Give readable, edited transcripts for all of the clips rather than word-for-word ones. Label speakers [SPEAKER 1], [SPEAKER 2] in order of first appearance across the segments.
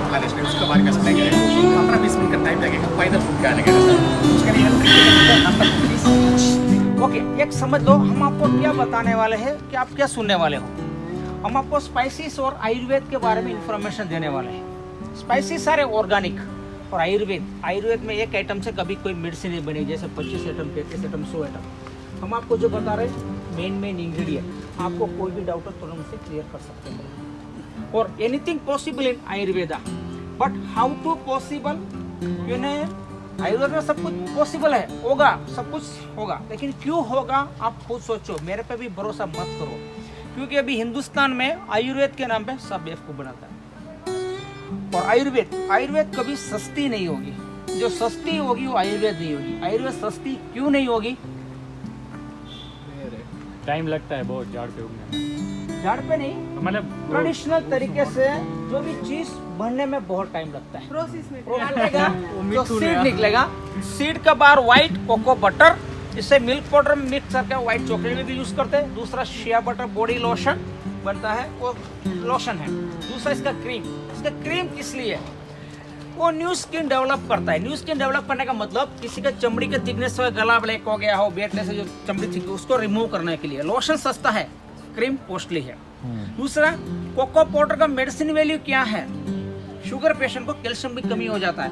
[SPEAKER 1] बांग्लादेश में, उसके बारे में सप्लाई करेगा। 15-20 मिनट का टाइम लगेगा पैदल घूम के आने का सर। उसके लिए
[SPEAKER 2] ओके, एक समझ लो, हम आपको क्या बताने वाले हैं कि आप क्या सुनने वाले हो। हम आपको स्पाइसेस और आयुर्वेद के बारे में इंफॉर्मेशन देने वाले हैं। स्पाइसेस सारे ऑर्गेनिक और आयुर्वेद में एक आइटम से कभी कोई मेडिसिन नहीं बनी, जैसे 25 आइटम, 33 आइटम, 100 आइटम। हम आपको जो बता रहे हैं मेन इंग्रेडिएंट, आपको कोई भी डाउट हो तो हम उसे क्लियर कर सकते हैं। और anything possible in Ayurveda, but how to possible, Ayurveda में सब कुछ पॉसिबल है, होगा, सब कुछ होगा, लेकिन क्यों होगा आप खुद सोचो। मेरे पे भी भरोसा मत करो, क्योंकि अभी हिंदुस्तान में आयुर्वेद के नाम पे सब बेवकूफ बनाता है। और आयुर्वेद कभी सस्ती नहीं होगी। जो सस्ती होगी वो आयुर्वेद नहीं होगी। आयुर्वेद सस्ती क्यों नहीं होगी?
[SPEAKER 3] टाइम लगता है बहुत झाड़ पे उगने में।
[SPEAKER 2] झाड़ पे नहीं,
[SPEAKER 3] मतलब
[SPEAKER 2] ट्रेडिशनल तरीके से जो भी चीज बनने में बहुत टाइम लगता है। प्रोसेस में डालेगा तो सीड निकलेगा। सीड का बाहर व्हाइट कोको बटर, इससे मिल्क पाउडर में मिक्स करके व्हाइट चॉकलेट में भी यूज करते हैं। दूसरा शिया बटर बॉडी लोशन बनता है, वो लोशन है। दूसरा इसका क्रीम किस लिए है? वो न्यू स्किन डेवलप करता है। न्यू स्किन डेवलप करने का मतलब किसी का चमड़ी के थिकनेस हो, गला ब्लैक हो गया हो, बैठने से जो चमड़ी थिक, उसको रिमूव करने के लिए। लोशन सस्ता है, क्रीम कॉस्टली है। दूसरा, कोको पाउडर का मेडिसिन वैल्यू क्या है? शुगर पेशेंट को कैल्शियम की कमी हो जाता है,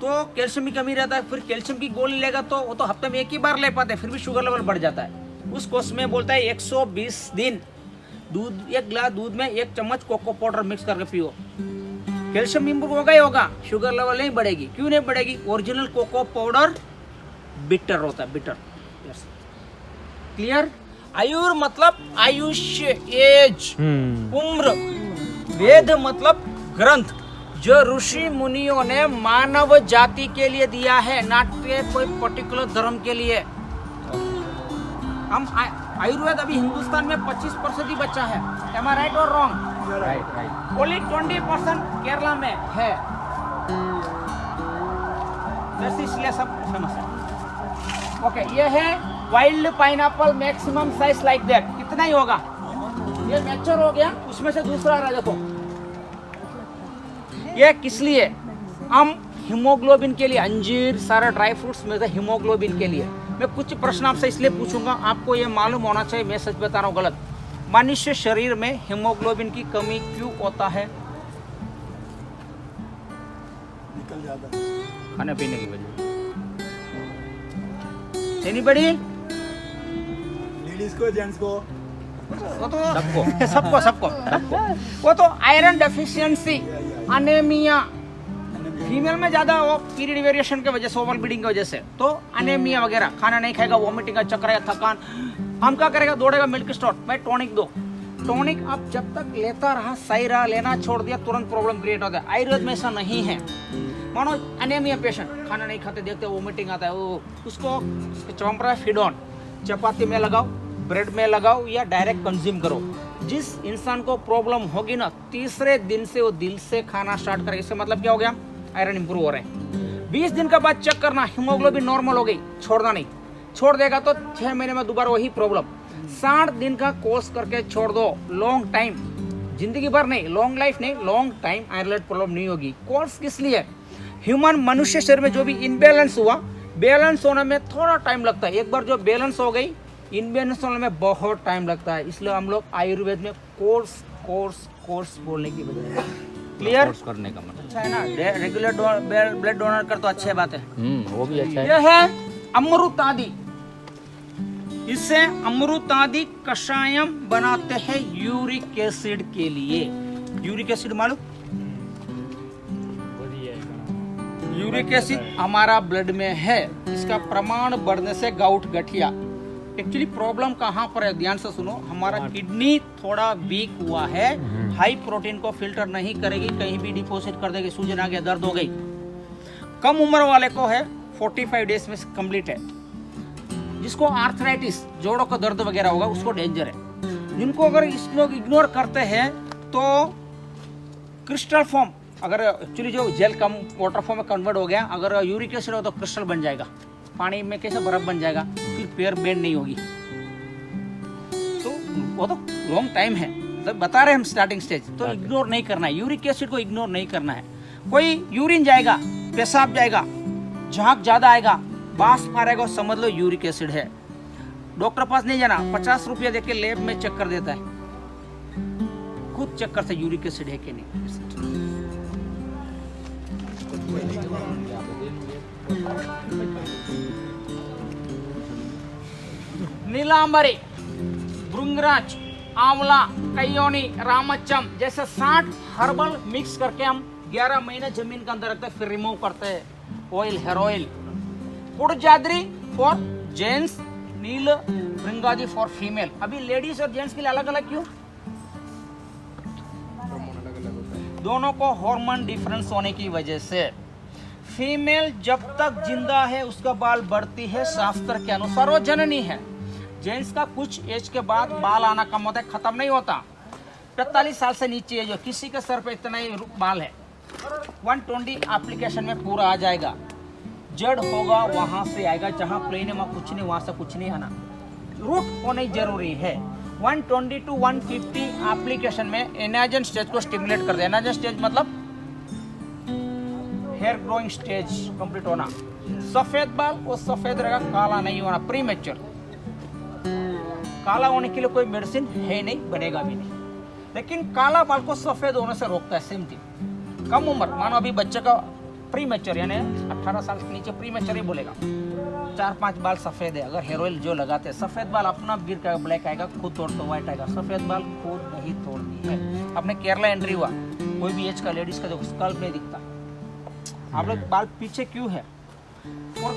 [SPEAKER 2] तो कैल्शियम की कमी रहता है, फिर कैल्शियम की गोली लेगा तो वो तो हफ्ते में एक ही बार ले पाते हैं, फिर भी शुगर लेवल बढ़ जाता है। उस कोर्स में बोलता है 120 दिन दूध, एक गिलास दूध में 1 चम्मच कोको पाउडर मिक्स करके पियो। कैल्शियम इंप्रूव होगा ही होगा, शुगर लेवल नहीं बढ़ेगी। क्यों नहीं बढ़ेगी? ओरिजिनल कोको पाउडर बिटर होता है, बिटर। क्लियर? आयुर मतलब आयुष्य, एज, उम्र। वेद मतलब ग्रंथ जो ऋषि मुनियों ने मानव जाति के लिए दिया है, नॉट कोई पर्टिकुलर धर्म के लिए। हम आयुर्वेद अभी हिंदुस्तान में 25% ही बचा है। एम आई राइट और रॉन्ग?
[SPEAKER 3] राइट।
[SPEAKER 2] ओनली 20% केरला में है, बस इसलिए सब फेमस है। ओके, ये है wild pineapple, maximum size like that. कितना ही होगा, ये मैच्योर हो गया, उसमें से दूसरा आ रहा है, देखो। ये किस लिए? हम हीमोग्लोबिन के लिए, अंजीर सारा ड्राई फ्रूट्स में से हीमोग्लोबिन के लिए। मैं कुछ प्रश्न आपसे इसलिए पूछूंगा, आपको ये मालूम होना चाहिए, मैं सच बता रहा हूँ गलत। मनुष्य शरीर में हीमोग्लोबिन की कमी क्यों होता है?
[SPEAKER 1] निकल जाता है
[SPEAKER 2] खाने पीने की वजह। एनीबडी?
[SPEAKER 1] लेडीज को, जेंट्स को,
[SPEAKER 2] वो तो सबको वो तो आयरन डेफिशिएंसी, अनेमिया। फीमेल में ज्यादा वो पीरियड वेरिएशन की वजह से, ओवर ब्लीडिंग की वजह से, तो अनेमिया वगैरह, खाना नहीं खाएगा, वॉमिटिंग का चक्कर है, थकान। हम क्या करेगा? दौड़ेगा मिल्क स्टोर में, टॉनिक दो। टॉनिक आप जब तक लेता रहा, सही रहा, लेना छोड़ दिया, तुरंत प्रॉब्लम क्रिएट होता है। आयुर्वेद में ऐसा नहीं है। मानो अनेमिया पेशेंट खाना नहीं खाते, देखते वोमिटिंग आता है, वो उसको चवनप्राश चपाती में लगाओ, ब्रेड में लगाओ, या डायरेक्ट कंज्यूम करो। जिस इंसान को प्रॉब्लम होगी ना, तीसरे दिन से वो दिल से खाना स्टार्ट करेगा। इसका मतलब क्या हो गया? आयरन इंप्रूव हो रहे हैं। 20 दिन के बाद चेक करना, हीमोग्लोबिन नॉर्मल हो गई, छोड़ना नहीं। छोड़ देगा तो 6 महीने में दोबारा वही प्रॉब्लम। 60 दिन का कोर्स करके छोड़ दो, लॉन्ग टाइम, जिंदगी भर नहीं, लॉन्ग लाइफ नहीं, लॉन्ग टाइम आयुर्वेद प्रॉब्लम नहीं होगी। कोर्स किस लिए? ह्यूमन मनुष्य शरीर में जो भी इनबैलेंस हुआ, बैलेंस होने में थोड़ा टाइम लगता है। एक बार जो बैलेंस हो गई, इनबैलेंस होने में बहुत टाइम लगता है। इसलिए हम लोग आयुर्वेद में कोर्स बोलने की वजह है। क्लियर? कोर्स करने का मतलब अच्छा है ना। रेगुलर ब्लड डोनर कर तो अच्छी बात है,
[SPEAKER 3] वो भी अच्छा है।
[SPEAKER 2] यह है अमृतादि। इससे अमृतादि कषायम बनाते हैं यूरिक एसिड के लिए। यूरिक एसिड मालूम? यूरिक एसिड हमारा ब्लड में है, इसका प्रमाण बढ़ने से गाउट, गठिया। एक्चुअली प्रॉब्लम कहाँ पर है? ध्यान से सुनो। हमारा किडनी थोड़ा वीक हुआ है, हाई प्रोटीन को फिल्टर नहीं करेगी, कहीं भी डिपॉजिट कर देगी, सूजन आ गया, दर्द हो गई। कम उम्र वाले को है, 45 डेज में कंप्लीट है। जिसको आर्थराइटिस, जोड़ों का दर्द वगैरह होगा, उसको डेंजर है। जिनको अगर इस लोग इग्नोर करते हैं तो क्रिस्टल फॉर्म, अगर एक्चुअली जो जेल कम वाटर फॉर्म में कन्वर्ट हो गया, अगर यूरिक एसिड हो तो क्रिस्टल बन जाएगा, पानी में कैसे बर्फ बन जाएगा, फिर पैर बेंड नहीं होगी। तो वो तो लॉन्ग टाइम है। मतलब बता रहे हैं हम स्टार्टिंग स्टेज, तो इग्नोर नहीं करना है, यूरिक एसिड को इग्नोर नहीं करना है। कोई यूरिन जाएगा, पेशाब जाएगा, झाग ज्यादा आएगा, बांस मारेगा, समझ लो यूरिक एसिड है। डॉक्टर पास नहीं जाना, 50 रुपया देके लैब में चेक कर देता है, खुद चेक करता है यूरिक एसिड है कि नहीं। नीलांबरी, भृंगराज, आंवला, कयोनी, रामचम जैसे 60 हर्बल मिक्स करके हम 11 महीने जमीन के अंदर रखते हैं, फिर रिमूव करते हैं। ऑयल, हेयर ऑयल, पुड़जादरी फॉर जेंट्स, नील भृंगादी फॉर फीमेल। अभी लेडीज और जेंट्स के लिए अलग अलग क्यों? दोनों को हार्मोन डिफरेंस होने की वजह से। फीमेल जब तक जिंदा है उसका बाल बढ़ती है शास्त्र के अनुसार, वो जननी है। जेंट्स का कुछ एज के बाद बाल आना कम होता है, खत्म नहीं होता। 45 साल से नीचे है जो किसी के सर पे इतना ही बाल है, 120 एप्लीकेशन में पूरा आ जाएगा। जड़ होगा वहां से आएगा, जहां प्लेन है वहां कुछ नहीं, वहां से कुछ नहीं आना, रूट होना जरूरी है। 120 to 150 एप्लीकेशन में एनाजन स्टेज को स्टिमुलेट कर दे। एनाजन स्टेज मतलब हेयर ग्रोइंग स्टेज कंप्लीट होना। सफेद बाल वो सफेद रहेगा, काला नहीं होना, प्रीमेच्योर। काला होने के लिए कोई मेडिसिन है नहीं, बनेगा भी नहीं, लेकिन काला बाल को सफेद होने से रोकता है। सेम थिंग, कम उम्र, मानो अभी बच्चे का प्रीमेच्योर यानी 18 साल के नीचे प्रीमेच्योर ही बोलेगा, 4-5 बाल सफेद है, अगर हेयर ऑयल जो लगाते हैं, सफेद बाल अपना गिर का ब्लैक आएगा, खुद तोड़ तो व्हाइट आएगा। सफेद बाल खुद नहीं तोड़ती है। अपने केरला एंट्री हुआ, कोई भी एज का लेडीज का जो स्कल्प नहीं दिखता। आप लोग बाल पीछे क्यों है और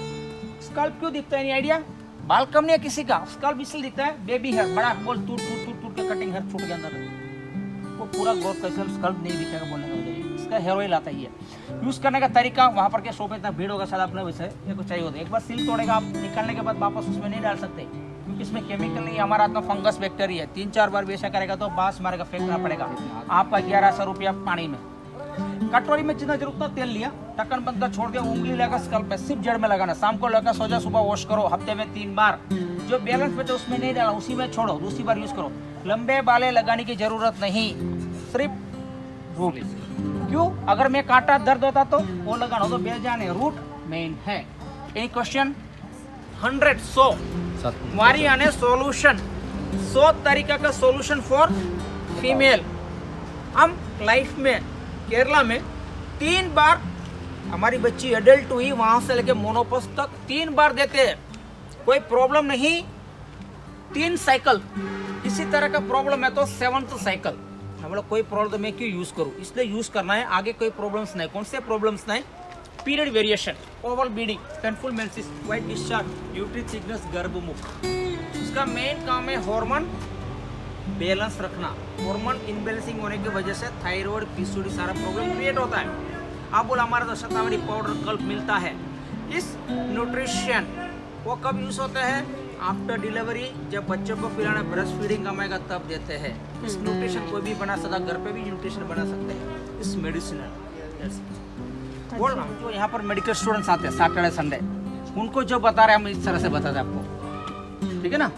[SPEAKER 2] स्कल्प क्यों दिखता है? नहीं आइडिया। बाल कम नहीं है किसी का, स्कल्प इसलिए दिखता है, बेबी हेयर बड़ा बोल टूट के कटिंग हेयर छूट के अंदर वो पूरा ग्रोथ कैसे स्कल्प नहीं दिखेगा बोलने का वजह इसका हेयर ऑयल आता ही है। यूज करने का तरीका, वहां पर के शो पे इतना भीड़ होगा शायद आपने वैसे ये कुछ चाहिए होता है। एक बार सील तोड़ेगा आप, निकालने के बाद वापस उसमें नहीं डाल सकते क्योंकि इसमें केमिकल नहीं, हमारा हाथ में फंगस बैक्टीरिया है। 3-4 बार भी ऐसा करेगा तो बांस मारेगा, फेंकना पड़ेगा आपका 1100 रुपया पानी में। कटोरी में जितना जरूरत था तेल लिया, ढक्कन बंद कर छोड़ दिया, उंगली लगा स्कल्प पे, सिर्फ जड़ में लगाना, शाम को लगा सो जाओ, सुबह वॉश करो, हफ्ते में 3 बार। जो बैलेंस बचे उसमें नहीं डाला, उसी में छोड़ो, दूसरी बार यूज करो। लंबे बाले लगाने की जरूरत नहीं, सिर्फ रूट। क्यों? अगर मैं कांटा दर्द होता तो वो लगाना, तो बेजान है, रूट मेन है। Any question? 100 हमारी आने सोल्यूशन, 100 तरीका का सोल्यूशन फॉर फीमेल। हम लाइफ में केरला में 3 बार हमारी बच्ची एडल्ट हुई, वहां से लेके मोनोपोज तक 3 बार देते हैं, कोई प्रॉब्लम नहीं। 3 साइकिल, इसी तरह का प्रॉब्लम है तो 7th साइकिल। हम लोग कोई प्रॉब्लम है क्यों यूज करूँ, इसलिए यूज करना है, आगे कोई प्रॉब्लम्स नहीं। कौन से प्रॉब्लम्स नहीं? Period variation, oval bleeding, painful menses, white discharge, यूट्री थिकनेस, गर्भमुख। इसका मेन काम है हार्मोन बैलेंस रखना। हार्मोन इनबैलेंसिंग होने की वजह से थायराइड, पीसीओडी सारा प्रॉब्लम क्रिएट होता है। आप बोला हमारा तो शतावरी पाउडर कल्प मिलता है। इस न्यूट्रिशन वो कब यूज होता है? आफ्टर डिलीवरी, जब बच्चों को पिलाना, ब्रेस्ट फीडिंग कमाएगा तब देते हैं। इस न्यूट्रिशन कोई भी बना सकता, घर पे भी न्यूट्रिशन बना सकते हैं इस मेडिसिनल। बोल रहा हूँ जो यहाँ पर मेडिकल स्टूडेंट्स आते हैं सैटरडे संडे, उनको जो बता रहे हैं हम इस तरह से बताते हैं आपको, ठीक है ना?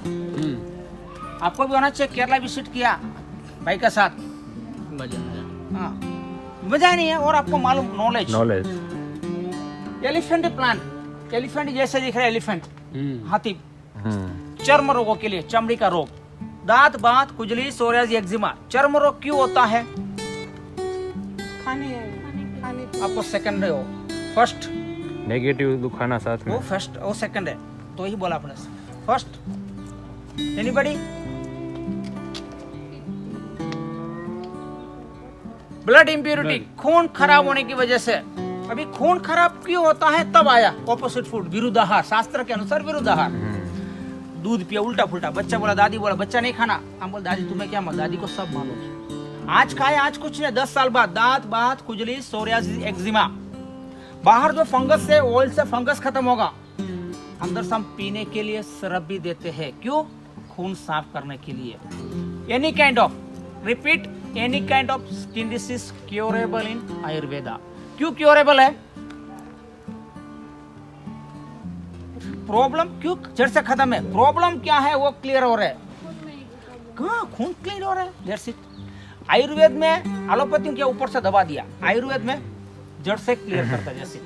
[SPEAKER 2] आपको भी होना चाहिए। केरला विजिट किया भाई के साथ, हाँ मजा नहीं है, और आपको मालूम नॉलेज। एलिफेंट प्लांट, एलिफेंट जैसे दिख रहा है, एलिफेंट हाथी, चर्म रोगों के लिए, चमड़ी का रोग, दांत बात, खुजली, सोरियासिस, एक्जिमा। चर्म रोग क्यों होता है? खाने आपको सेकंड हो, फर्स्ट
[SPEAKER 3] नेगेटिव दुखाना साथ में,
[SPEAKER 2] वो फर्स्ट वो सेकंड है, तो ही बोला आपने फर्स्ट। एनीबॉडी? ब्लड इम्प्योरिटी, खून खराब होने की वजह से। अभी खून खराब क्यों होता है तब आया ऑपोजिट फूड, विरुद्धाहार, शास्त्र के अनुसार विरुद्धाहार। दूध पिया उल्टा फुल्टा, बच्चा बोला, दादी बोला बच्चा नहीं खाना, हम बोल दादी तुम्हें क्या मालूम? दादी को सब मालूम है। आज खाए आज कुछ नहीं, 10 साल बाद दांत बात, खुजली, सोरियासिस, एक्जिमा। बाहर जो फंगस है, ऑयल से फंगस खत्म होगा। अंदर से हम पीने के लिए सिरप भी देते हैं, क्यों? खून साफ करने के लिए। Any kind of, repeat, any kind of skin disease curable in Ayurveda. क्यों क्योरेबल है? प्रॉब्लम क्यों जड़ से खत्म है? प्रॉब्लम क्या है वो क्लियर हो रहा है। कहाँ खून क्लीन हो रहा है, दैट्स इट। आयुर्वेद में एलोपैथी में क्या ऊपर से दबा दिया, आयुर्वेद में जड़ से क्लियर करता है, दैट्स इट।